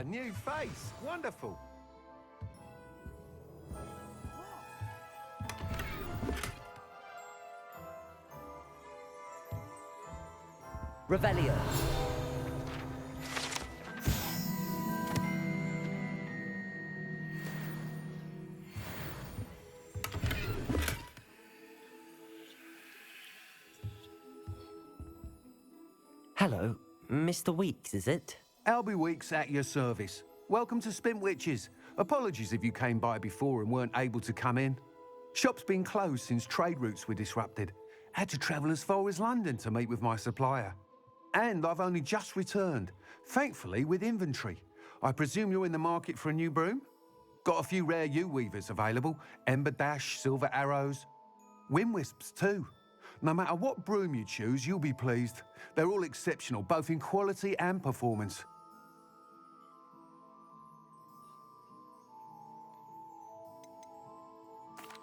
a new face. Wonderful. Revelio. Hello, Mr. Weeks, is it? Albie Weeks at your service. Welcome to Spintwitches. Apologies if you came by before and weren't able to come in. Shop's been closed since trade routes were disrupted. Had to travel as far as London to meet with my supplier. And I've only just returned, thankfully with inventory. I presume you're in the market for a new broom? Got a few rare U-weavers available, Ember Dash, Silver Arrows, Wind Wisps too. No matter what broom you choose, you'll be pleased. They're all exceptional, both in quality and performance.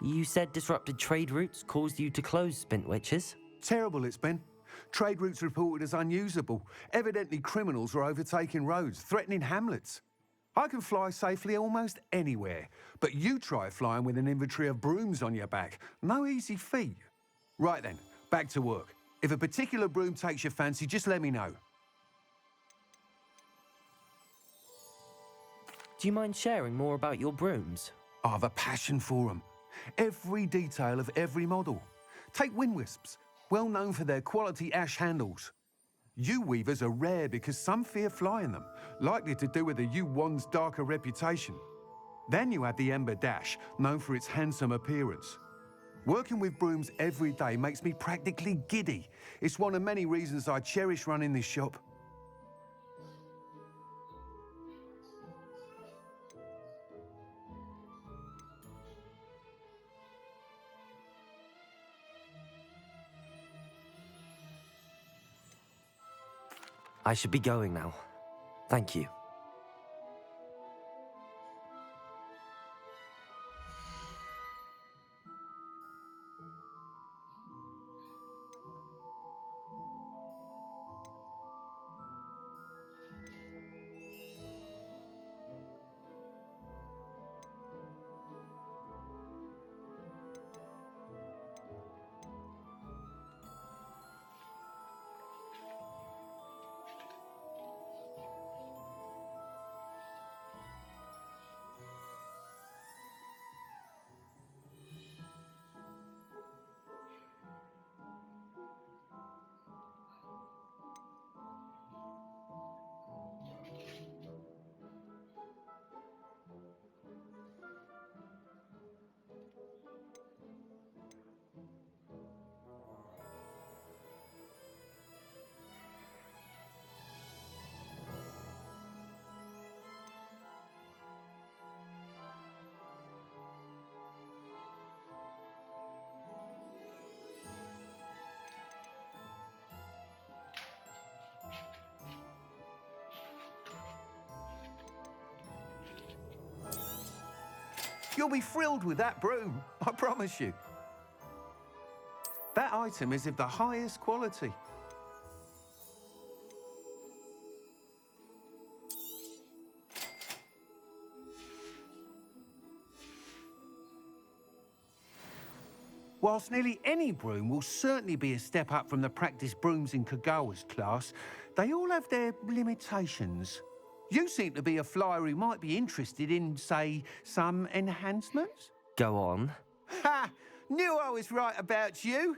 You said disrupted trade routes caused you to close Spintwitches? Terrible it's been. Trade routes reported as unusable. Evidently criminals are overtaking roads, threatening hamlets. I can fly safely almost anywhere, but you try flying with an inventory of brooms on your back. No easy feat. Right then, back to work. If a particular broom takes your fancy, just let me know. Do you mind sharing more about your brooms? I've a passion for them. Every detail of every model. Take Wind Wisps, well known for their quality ash handles. U-weavers are rare because some fear flying them, likely to do with the U-wand's darker reputation. Then you have the Ember Dash, known for its handsome appearance. Working with brooms every day makes me practically giddy. It's one of many reasons I cherish running this shop. I should be going now. Thank you. You'll be thrilled with that broom, I promise you. That item is of the highest quality. Whilst nearly any broom will certainly be a step up from the practice brooms in Kagawa's class, they all have their limitations. You seem to be a flyer who might be interested in, say, some enhancements? Go on. Ha! Knew I was right about you.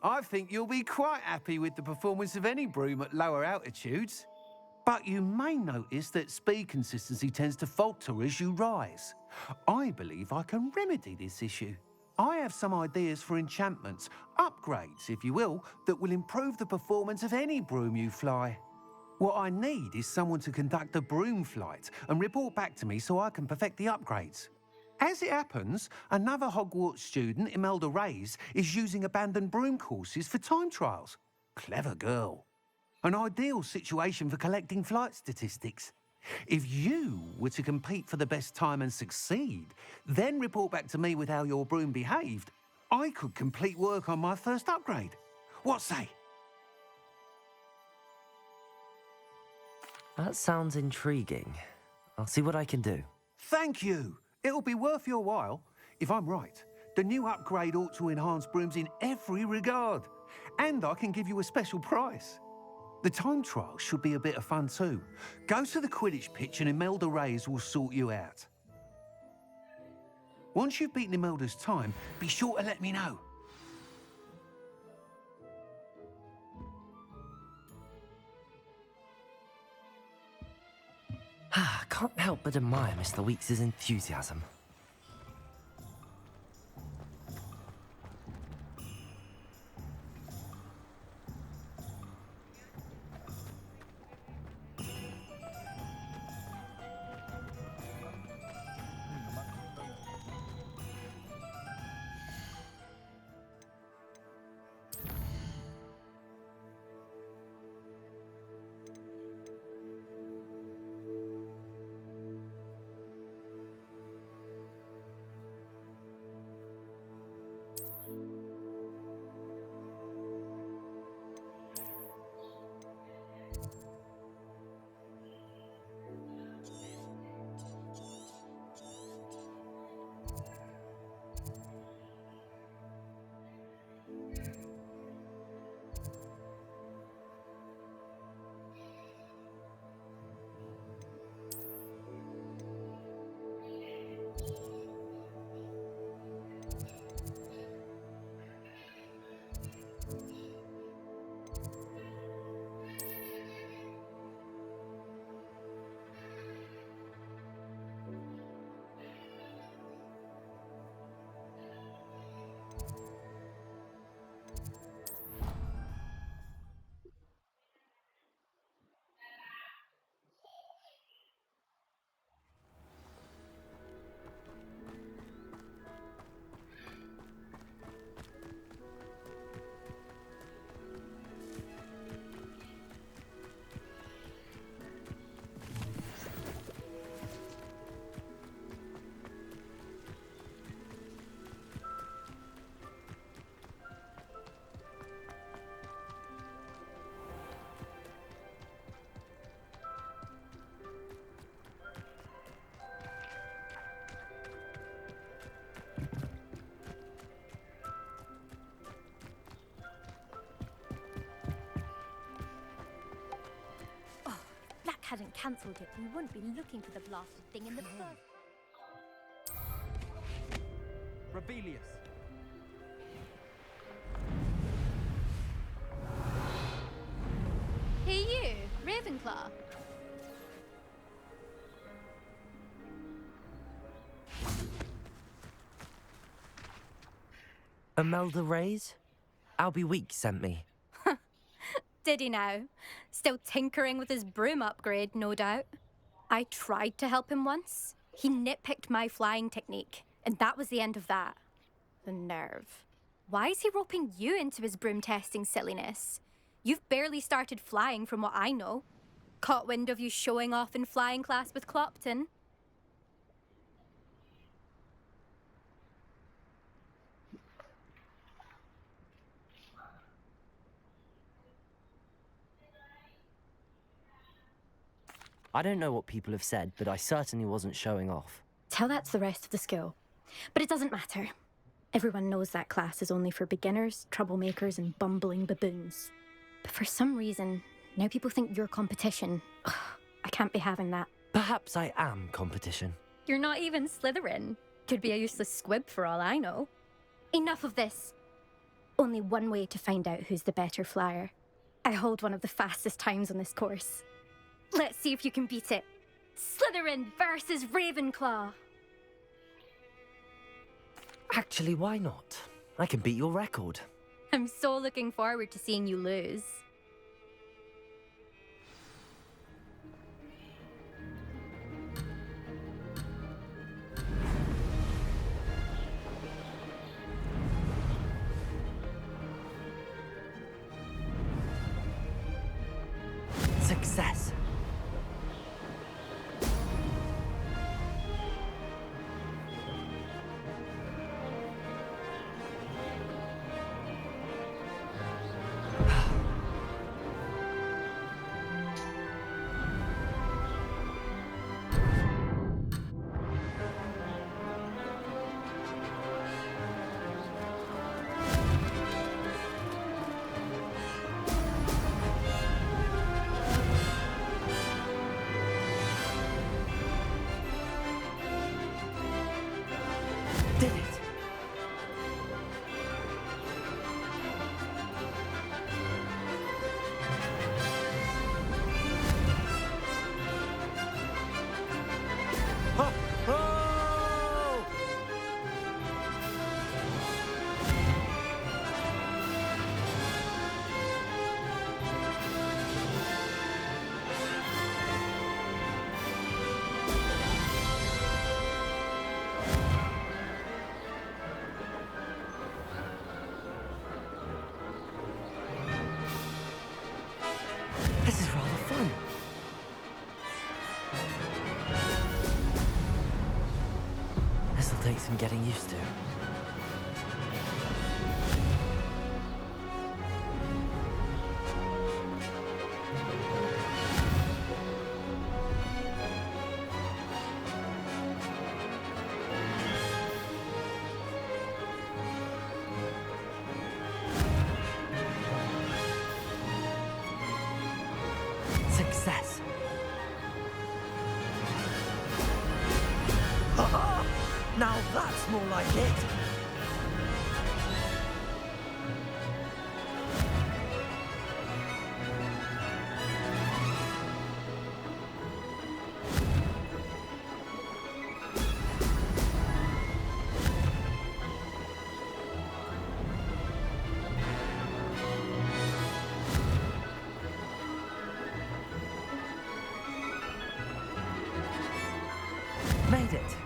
I think you'll be quite happy with the performance of any broom at lower altitudes. But you may notice that speed consistency tends to falter as you rise. I believe I can remedy this issue. I have some ideas for enchantments, upgrades, if you will, that will improve the performance of any broom you fly. What I need is someone to conduct a broom flight and report back to me so I can perfect the upgrades. As it happens, another Hogwarts student, Imelda Reyes, is using abandoned broom courses for time trials. Clever girl. An ideal situation for collecting flight statistics. If you were to compete for the best time and succeed, then report back to me with how your broom behaved, I could complete work on my first upgrade. What say? That sounds intriguing. I'll see what I can do. Thank you. It'll be worth your while. If I'm right, the new upgrade ought to enhance brooms in every regard. And I can give you a special price. The time trial should be a bit of fun too. Go to the Quidditch pitch and Imelda Reyes will sort you out. Once you've beaten Imelda's time, be sure to let me know. I can't help but admire Mr. Weeks' enthusiasm. Hadn't cancelled it, we wouldn't be looking for the blasted thing in the first. Rebellious. Hey you, Ravenclaw. Imelda Reyes? Albie Weeks sent me. Did he now? Still tinkering with his broom upgrade, no doubt. I tried to help him once. He nitpicked my flying technique, and that was the end of that. The nerve. Why is he roping you into his broom testing silliness? You've barely started flying from what I know. Caught wind of you showing off in flying class with Clopton. I don't know what people have said, but I certainly wasn't showing off. Tell that to the rest of the school. But it doesn't matter. Everyone knows that class is only for beginners, troublemakers, and bumbling baboons. But for some reason, now people think you're competition. Ugh, I can't be having that. Perhaps I am competition. You're not even Slytherin. Could be a useless squib for all I know. Enough of this. Only one way to find out who's the better flyer. I hold one of the fastest times on this course. Let's see if you can beat it. Slytherin versus Ravenclaw. Actually, why not? I can beat your record. I'm so looking forward to seeing you lose. Success. Did it! This is rather fun. This'll take some getting used to. Success. Now that's more like it. Made it.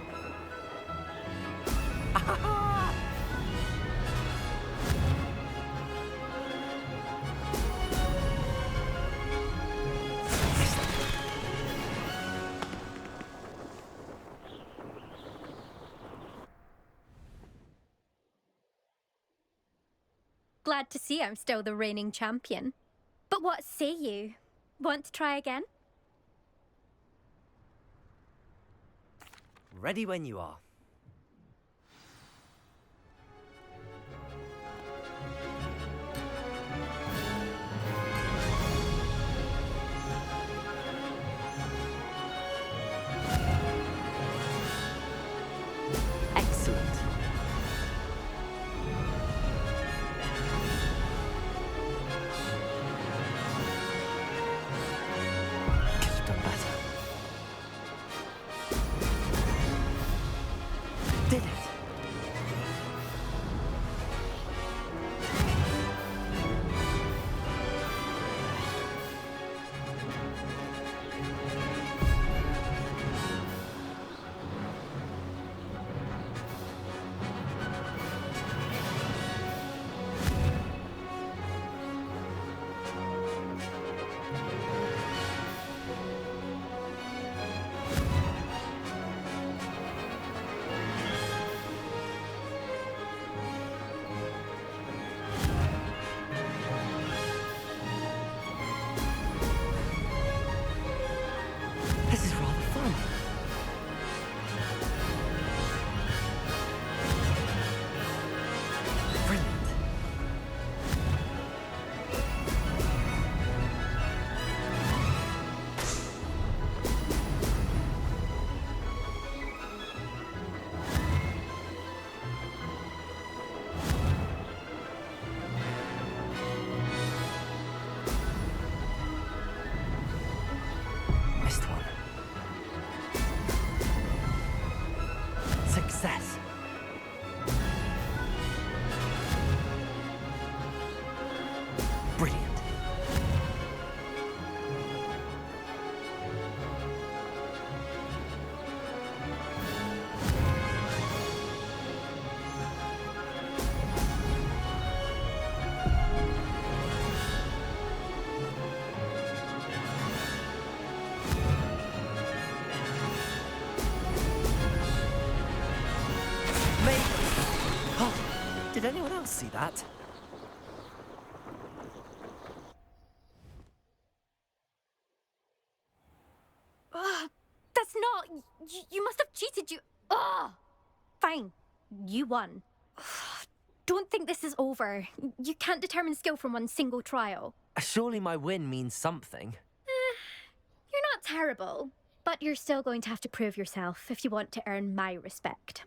Glad to see I'm still the reigning champion. But what say you? Want to try again? Ready when you are. Excellent. Could have done better. Did it? This is rather fun. Brilliant. Missed one. Success. Brilliant. Maybe. Oh, did anyone else see that? That's not... You must have cheated, you... Ugh! Fine. You won. Don't think this is over. You can't determine skill from one single trial. Surely my win means something. You're not terrible, but you're still going to have to prove yourself if you want to earn my respect.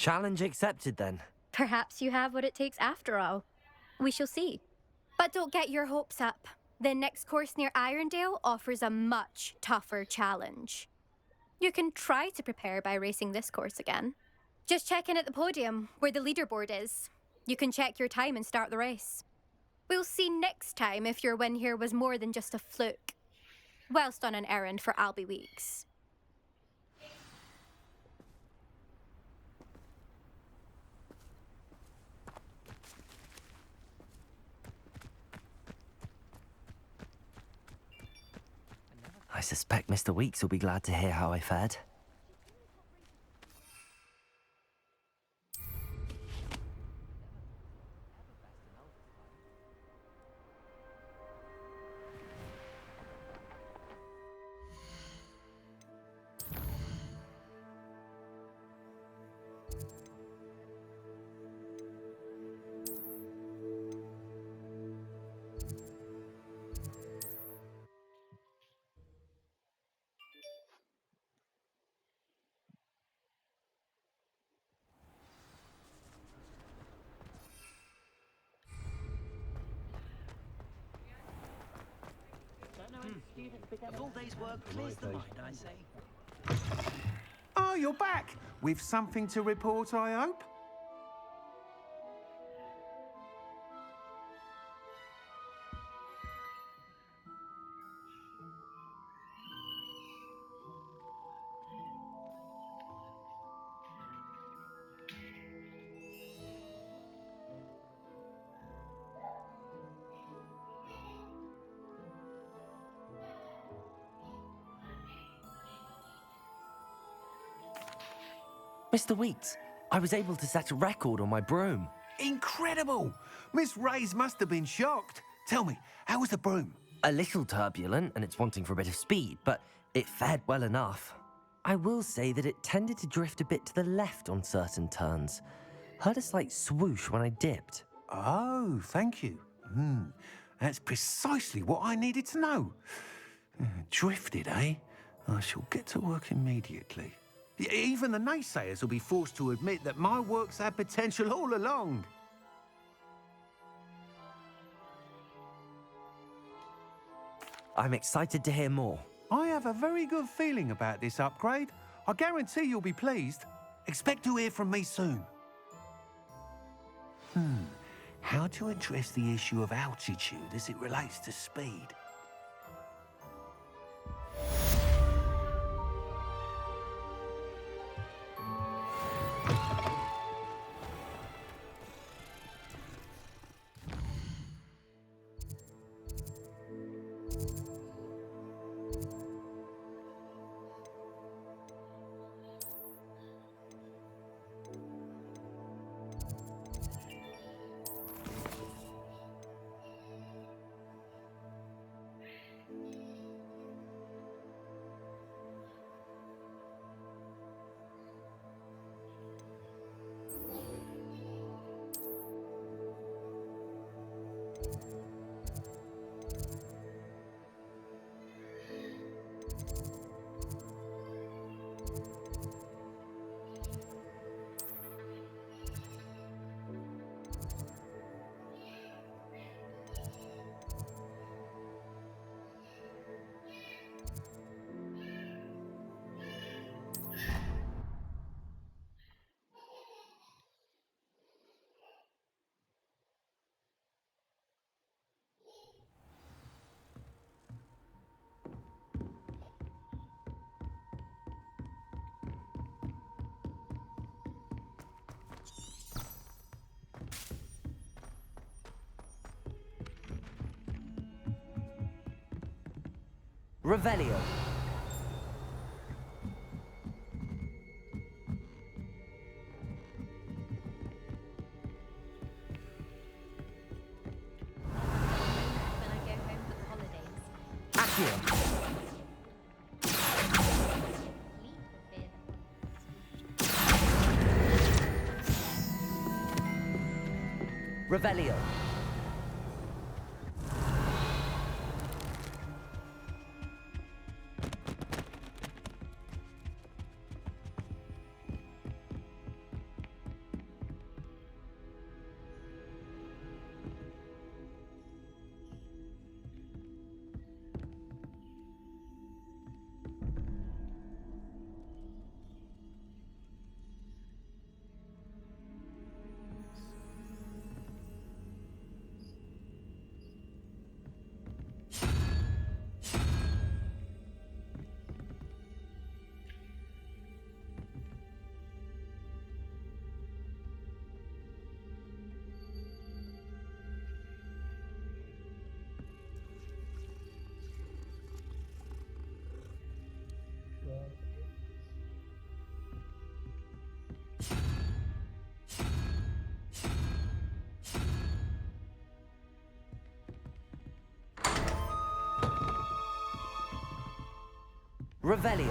Challenge accepted then. Perhaps you have what it takes after all. We shall see. But don't get your hopes up. The next course near Irondale offers a much tougher challenge. You can try to prepare by racing this course again. Just check in at the podium, where the leaderboard is. You can check your time and start the race. We'll see next time if your win here was more than just a fluke. Whilst on an errand for Albie Weeks. I suspect Mr. Weeks will be glad to hear how I fared. A full day's work clears the mind, I say. Oh, you're back. With something to report, I hope? Mr. Weeks, I was able to set a record on my broom. Incredible! Miss Ray's must have been shocked. Tell me, how was the broom? A little turbulent and it's wanting for a bit of speed, but it fared well enough. I will say that it tended to drift a bit to the left on certain turns. Heard a slight swoosh when I dipped. Oh, thank you. That's precisely what I needed to know. Drifted, eh? I shall get to work immediately. Even the naysayers will be forced to admit that my work's had potential all along. I'm excited to hear more. I have a very good feeling about this upgrade. I guarantee you'll be pleased. Expect to hear from me soon. How to address the issue of altitude as it relates to speed? Revelio. When I go home for the holidays. Accio. Revelio. Revelio.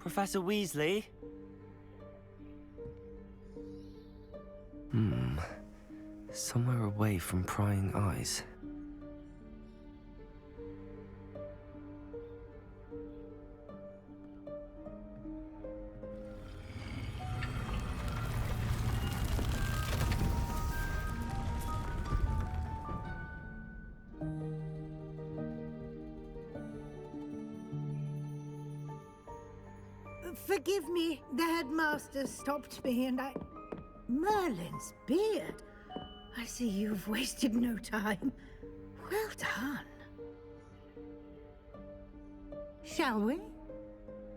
Professor Weasley? Somewhere away from prying eyes. Forgive me, the headmaster stopped me and I... Merlin's beard. I see you've wasted no time. Well done. Shall we?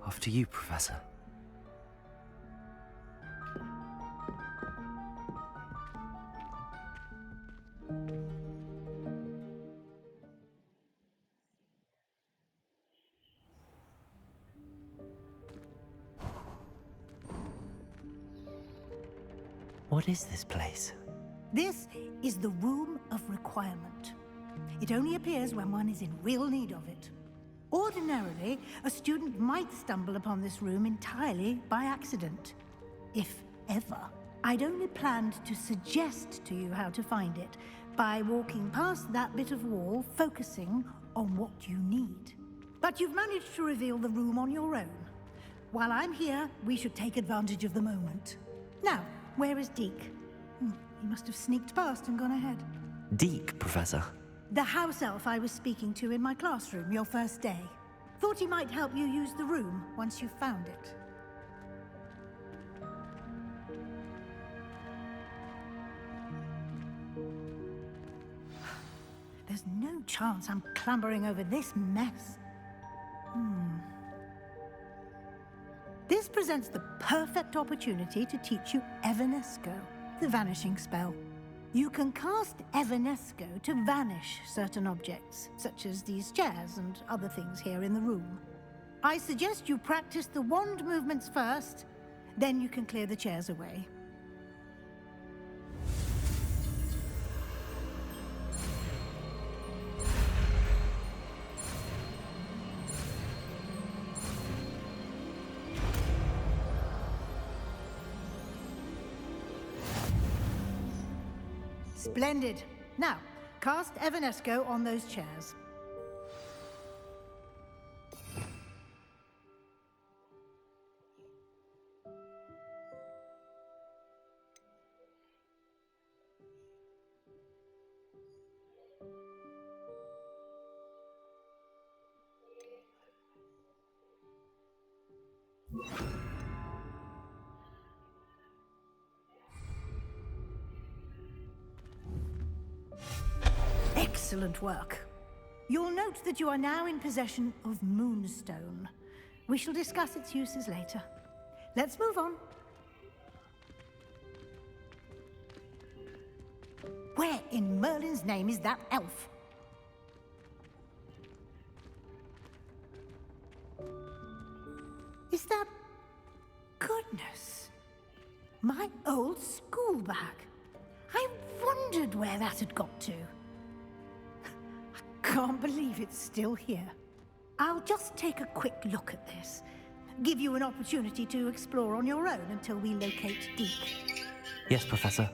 After you, Professor. What is this place? This is the Room of Requirement. It only appears when one is in real need of it. Ordinarily, a student might stumble upon this room entirely by accident. If ever. I'd only planned to suggest to you how to find it by walking past that bit of wall, focusing on what you need. But you've managed to reveal the room on your own. While I'm here, we should take advantage of the moment. Now, where is Deke? He must have sneaked past and gone ahead. Deke, Professor. The house elf I was speaking to in my classroom your first day. Thought he might help you use the room once you've found it. There's no chance I'm clambering over this mess. This presents the perfect opportunity to teach you Evanesco, the vanishing spell. You can cast Evanesco to vanish certain objects, such as these chairs and other things here in the room. I suggest you practice the wand movements first, then you can clear the chairs away. Splendid. Now, cast Evanesco on those chairs. Excellent work. You'll note that you are now in possession of Moonstone. We shall discuss its uses later. Let's move on. Where in Merlin's name is that elf? Is that... Goodness. My old school bag. I wondered where that had got to. Can't believe it's still here. I'll just take a quick look at this. Give you an opportunity to explore on your own until we locate Deke. Yes, Professor.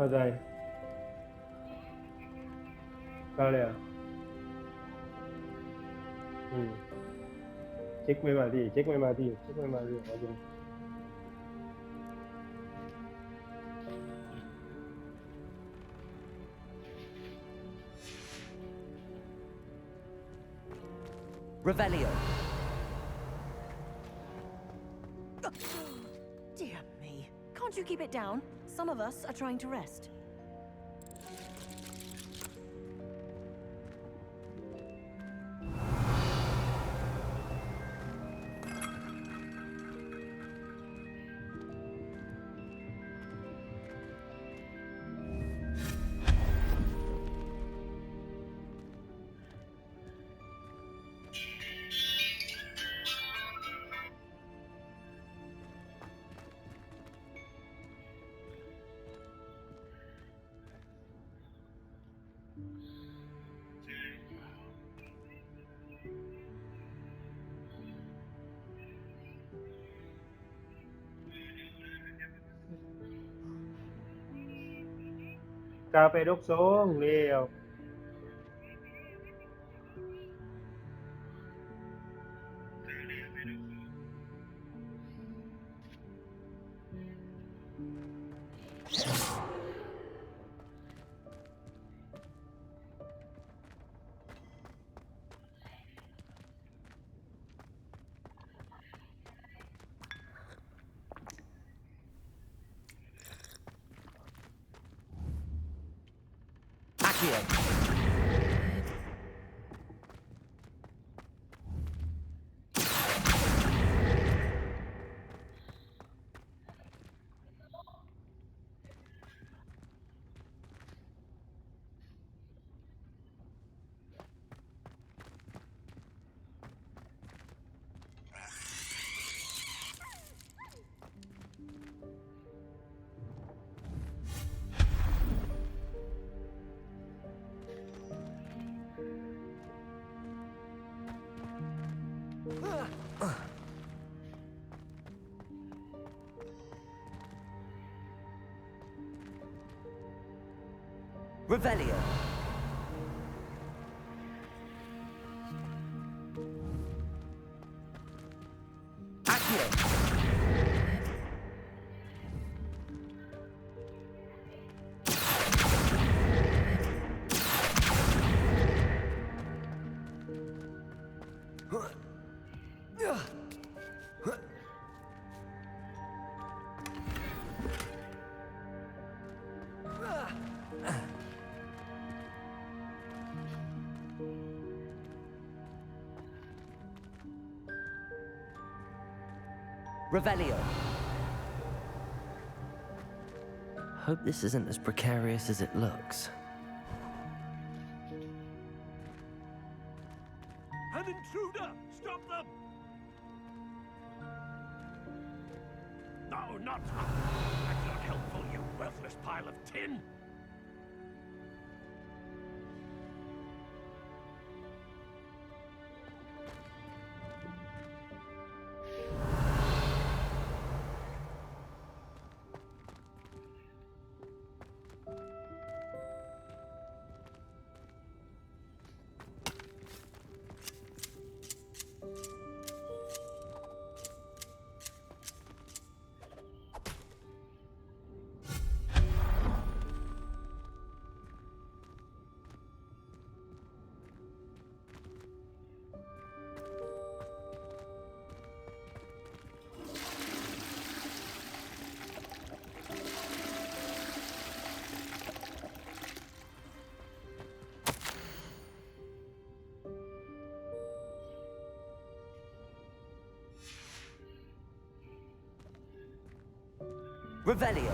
Dai. Quale è? Check my body, check my body, check my body. Okay. Revelio. Dear me. Can't you keep it down? Some of us are trying to rest. Cà phê đốt xuống liều. Accio. Revelio. Accio. Revelio. Hope this isn't as precarious as it looks. An intruder! Stop them! No, not... That's not helpful, you worthless pile of tin! Revelio.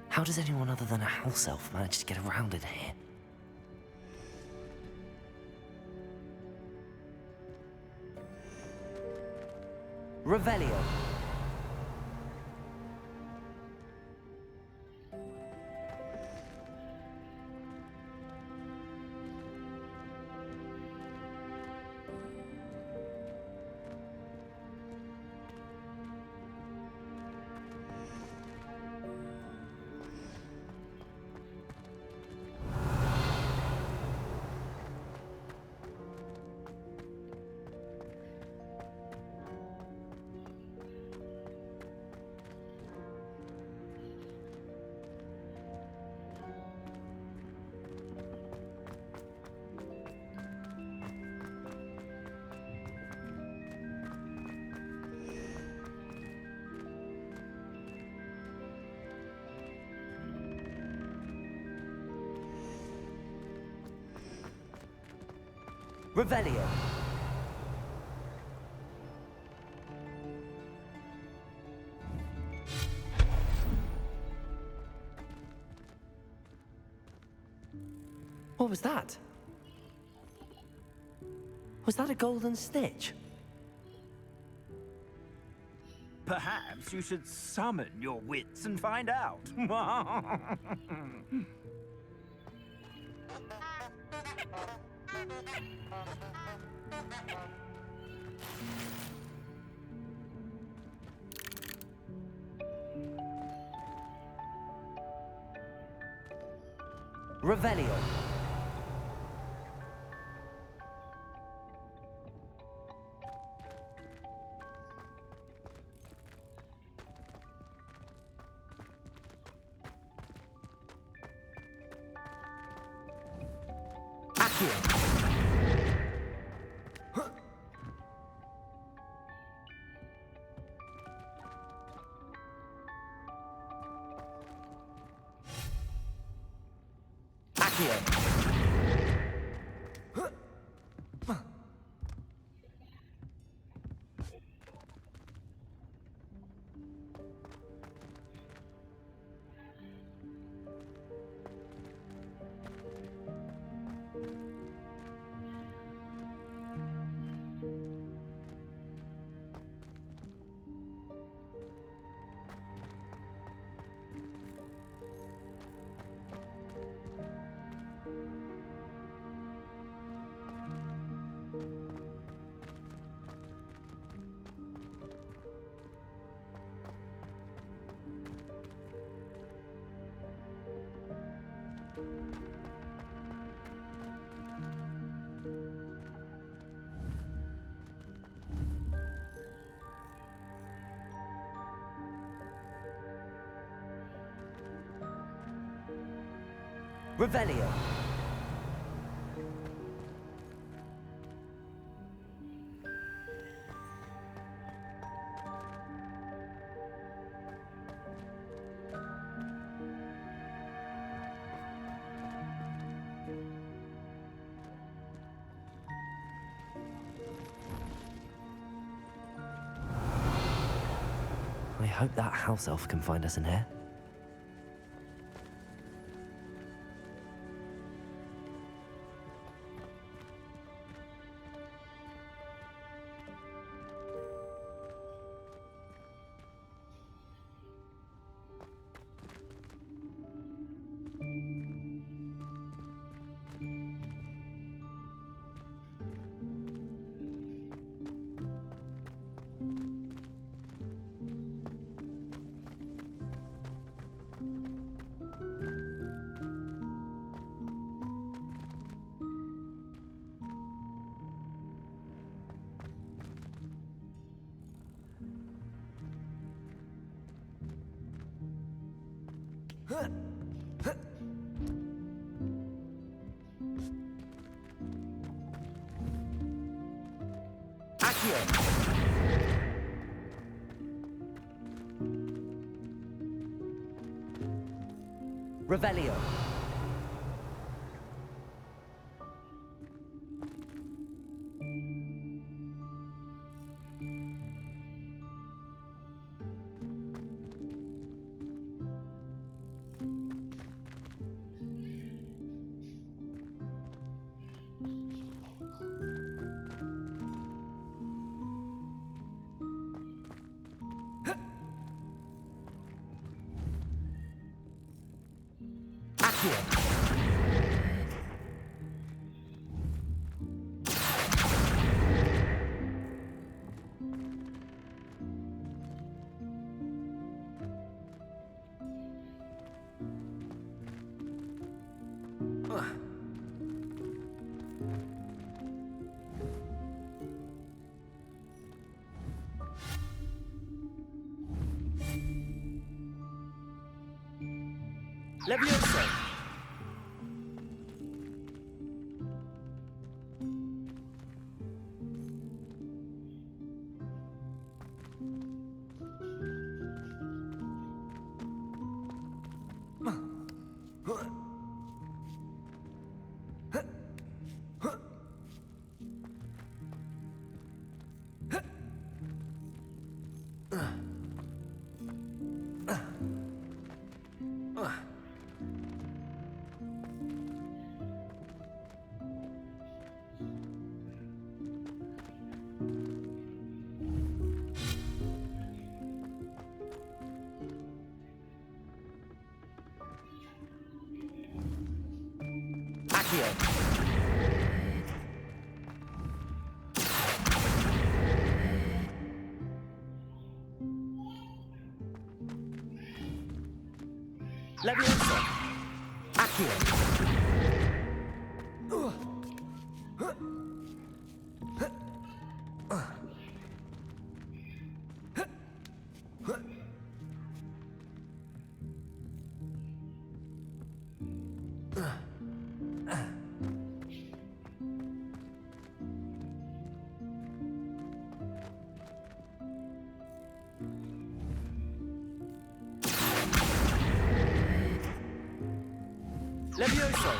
How does anyone other than a house elf manage to get around in here? Revelio. Revelio. What was that? Was that a golden snitch? Perhaps you should summon your wits and find out. Revelio. Accio. Accio. Revelio. I hope that house elf can find us in here. Accio. Revelio. Accio. Levioso. Accio. Leviosa. Accio. Levioso.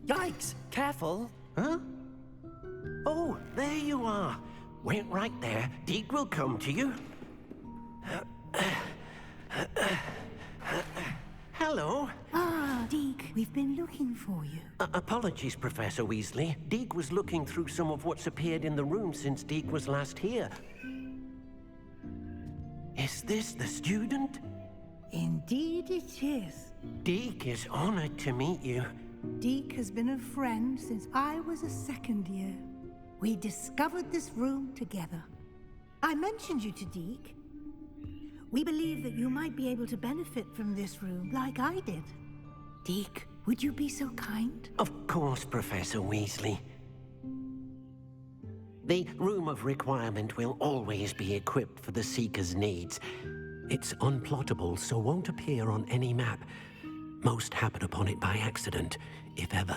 Yikes! Careful! Huh? Oh, there you are. Wait right there. Deke will come to you. Hello. Ah, Deke, we've been looking for you. Apologies, Professor Weasley. Deke was looking through some of what's appeared in the room since Deke was last here. Is this the student? Indeed it is. Deke is honored to meet you. Deke has been a friend since I was a second year. We discovered this room together. I mentioned you to Deke. We believe that you might be able to benefit from this room like I did. Deke, would you be so kind? Of course, Professor Weasley. The Room of Requirement will always be equipped for the Seeker's needs. It's unplottable, so won't appear on any map. Most happen upon it by accident, if ever.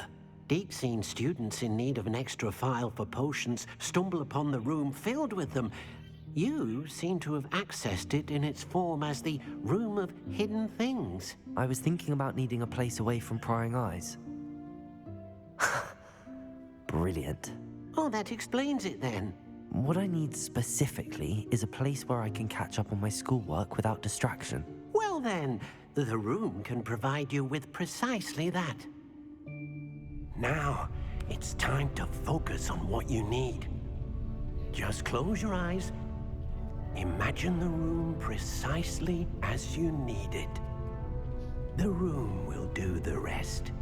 Deke's seen students in need of an extra file for potions stumble upon the room filled with them. You seem to have accessed it in its form as the Room of Hidden Things. I was thinking about needing a place away from prying eyes. Brilliant. Oh, that explains it then. What I need specifically is a place where I can catch up on my schoolwork without distraction. Well then, the room can provide you with precisely that. Now, it's time to focus on what you need. Just close your eyes. Imagine the room precisely as you need it. The room will do the rest.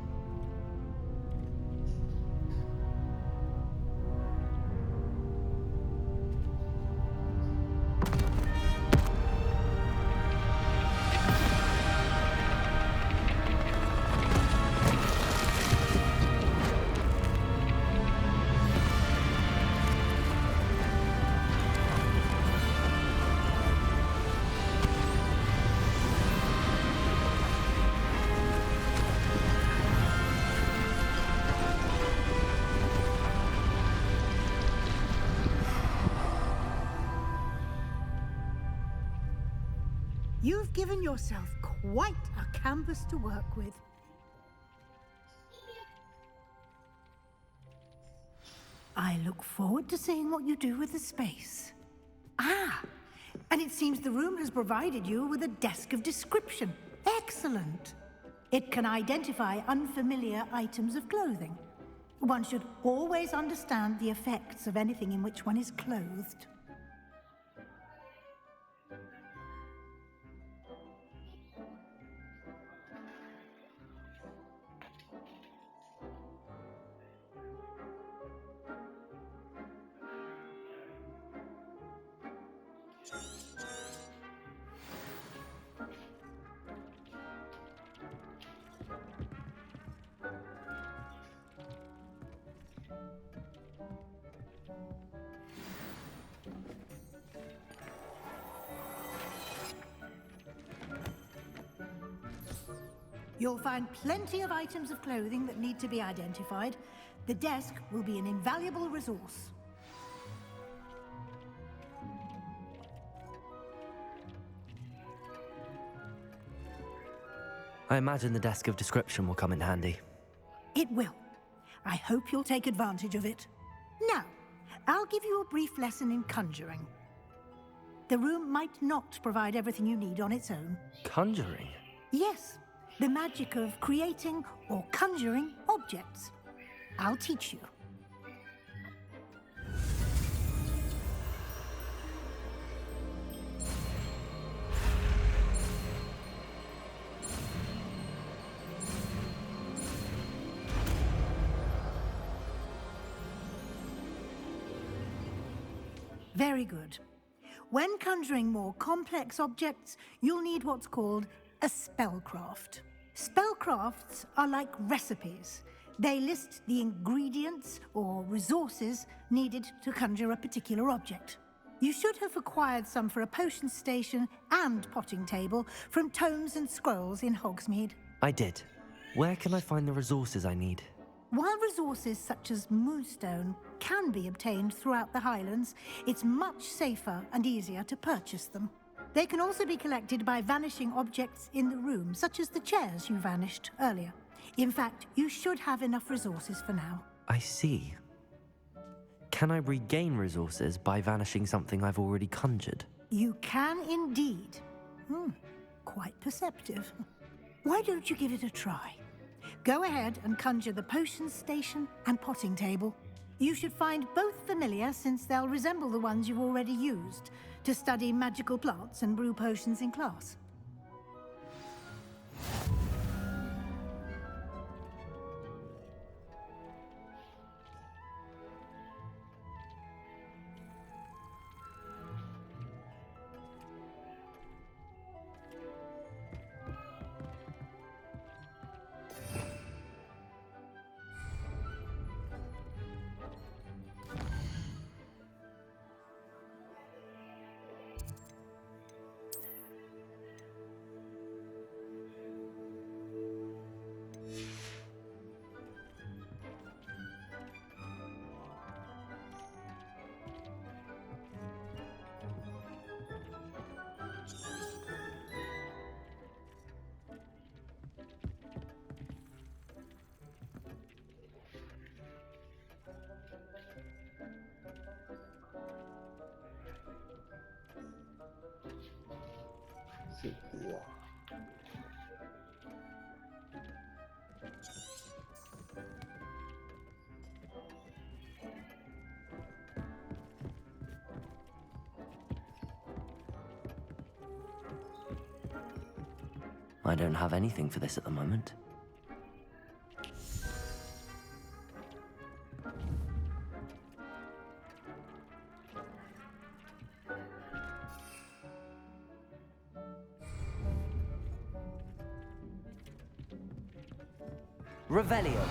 You've given yourself quite a canvas to work with. I look forward to seeing what you do with the space. Ah, and it seems the room has provided you with a desk of description. Excellent. It can identify unfamiliar items of clothing. One should always understand the effects of anything in which one is clothed. You'll find plenty of items of clothing that need to be identified. The desk will be an invaluable resource. I imagine the desk of description will come in handy. It will. I hope you'll take advantage of it. Now, I'll give you a brief lesson in conjuring. The room might not provide everything you need on its own. Conjuring? Yes, the magic of creating or conjuring objects. I'll teach you. Very good. When conjuring more complex objects, you'll need what's called a spellcraft. Spellcrafts are like recipes. They list the ingredients or resources needed to conjure a particular object. You should have acquired some for a potion station and potting table from tomes and scrolls in Hogsmeade. I did. Where can I find the resources I need? While resources such as moonstone can be obtained throughout the Highlands, it's much safer and easier to purchase them. They can also be collected by vanishing objects in the room, such as the chairs you vanished earlier. In fact, you should have enough resources for now. I see. Can I regain resources by vanishing something I've already conjured? You can indeed. Quite perceptive. Why don't you give it a try? Go ahead and conjure the potion station and potting table. You should find both familiar, since they'll resemble the ones you've already used to study magical plants and brew potions in class. I don't have anything for this at the moment. Revelio.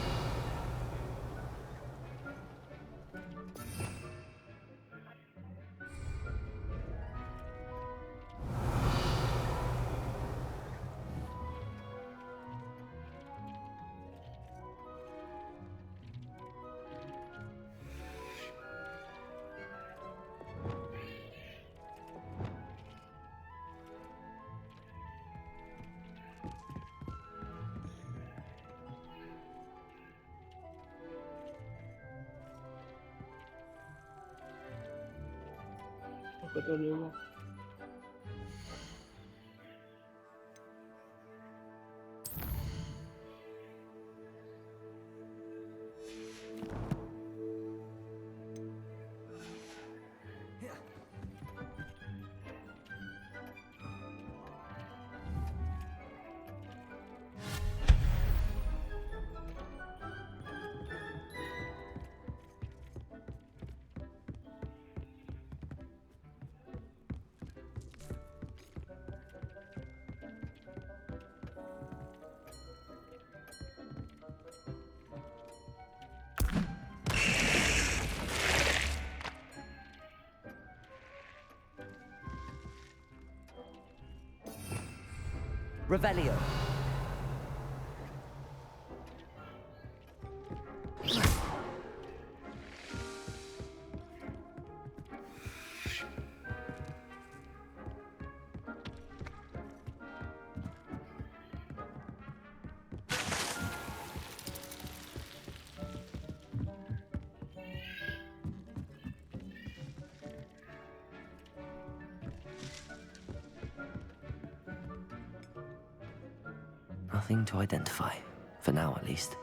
Betul juga. Revelio. Nothing to identify. For now, at least.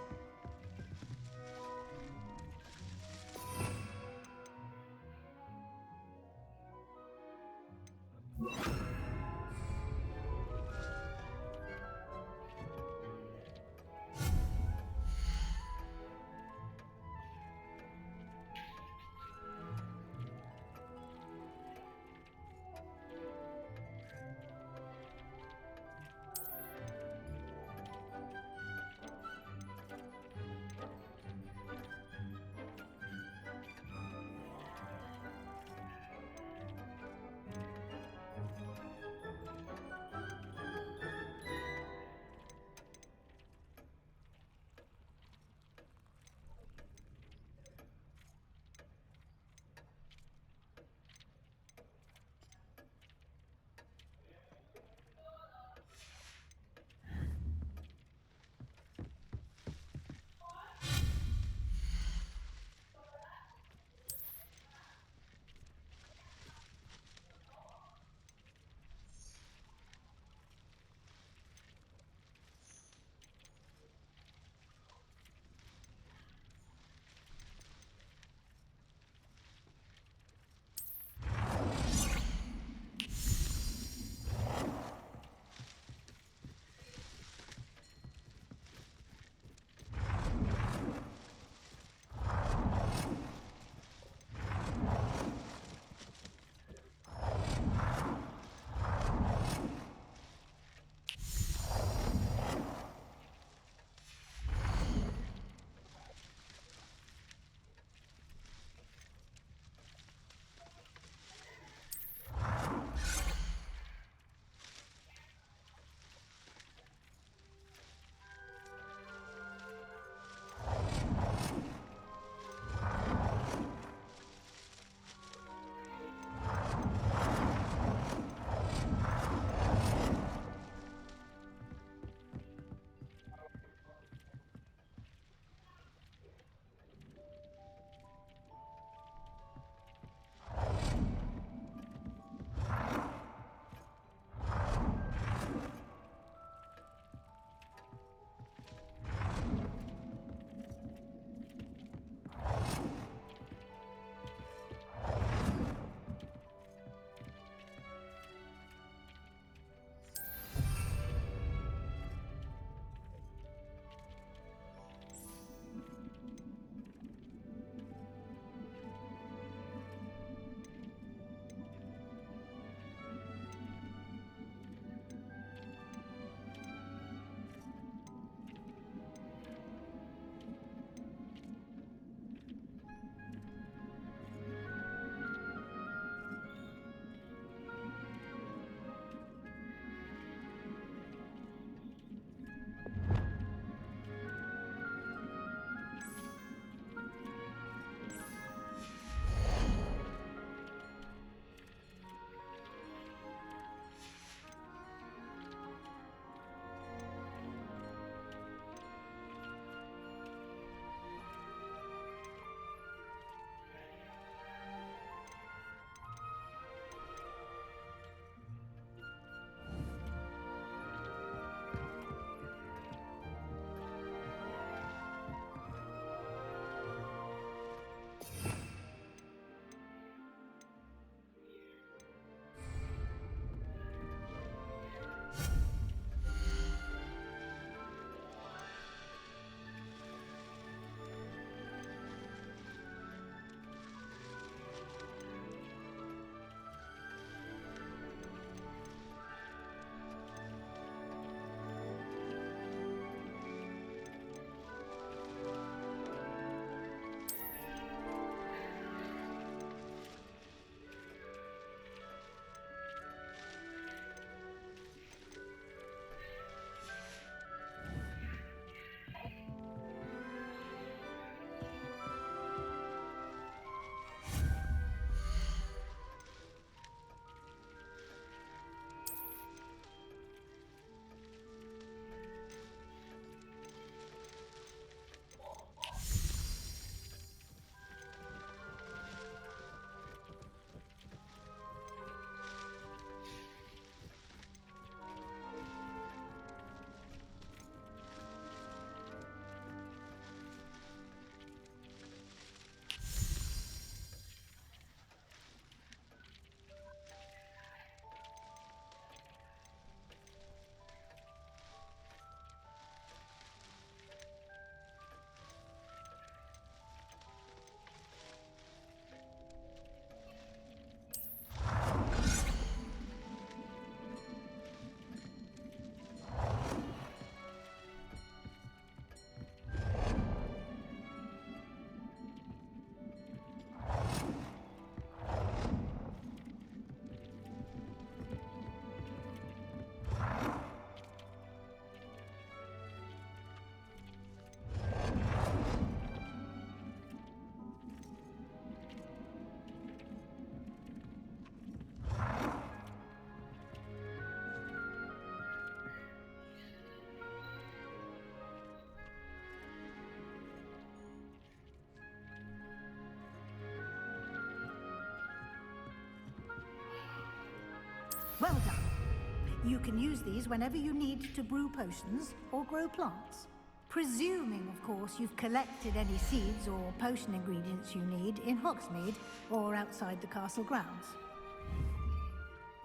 Well done. You can use these whenever you need to brew potions or grow plants. Presuming, of course, you've collected any seeds or potion ingredients you need in Hogsmeade or outside the castle grounds.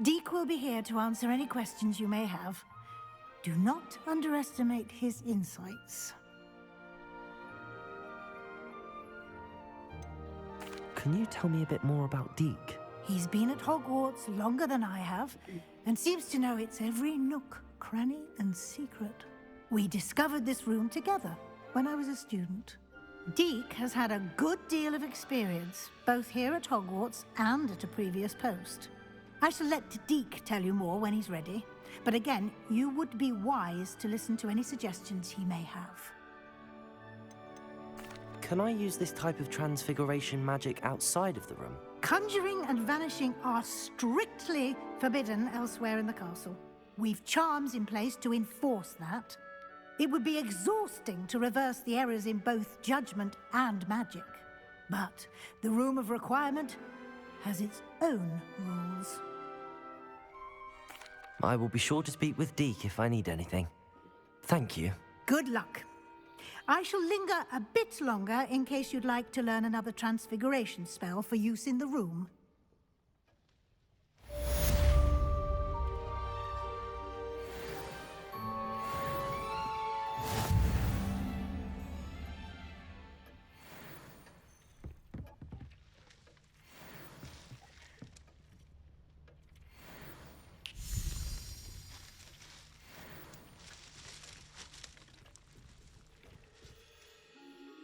Deke will be here to answer any questions you may have. Do not underestimate his insights. Can you tell me a bit more about Deke? He's been at Hogwarts longer than I have, and seems to know its every nook, cranny, and secret. We discovered this room together when I was a student. Deke has had a good deal of experience, both here at Hogwarts and at a previous post. I shall let Deke tell you more when he's ready, but again, you would be wise to listen to any suggestions he may have. Can I use this type of transfiguration magic outside of the room? Conjuring and vanishing are strictly forbidden elsewhere in the castle. We've charms in place to enforce that. It would be exhausting to reverse the errors in both judgment and magic. But the Room of Requirement has its own rules. I will be sure to speak with Deke if I need anything. Thank you. Good luck. I shall linger a bit longer in case you'd like to learn another transfiguration spell for use in the room.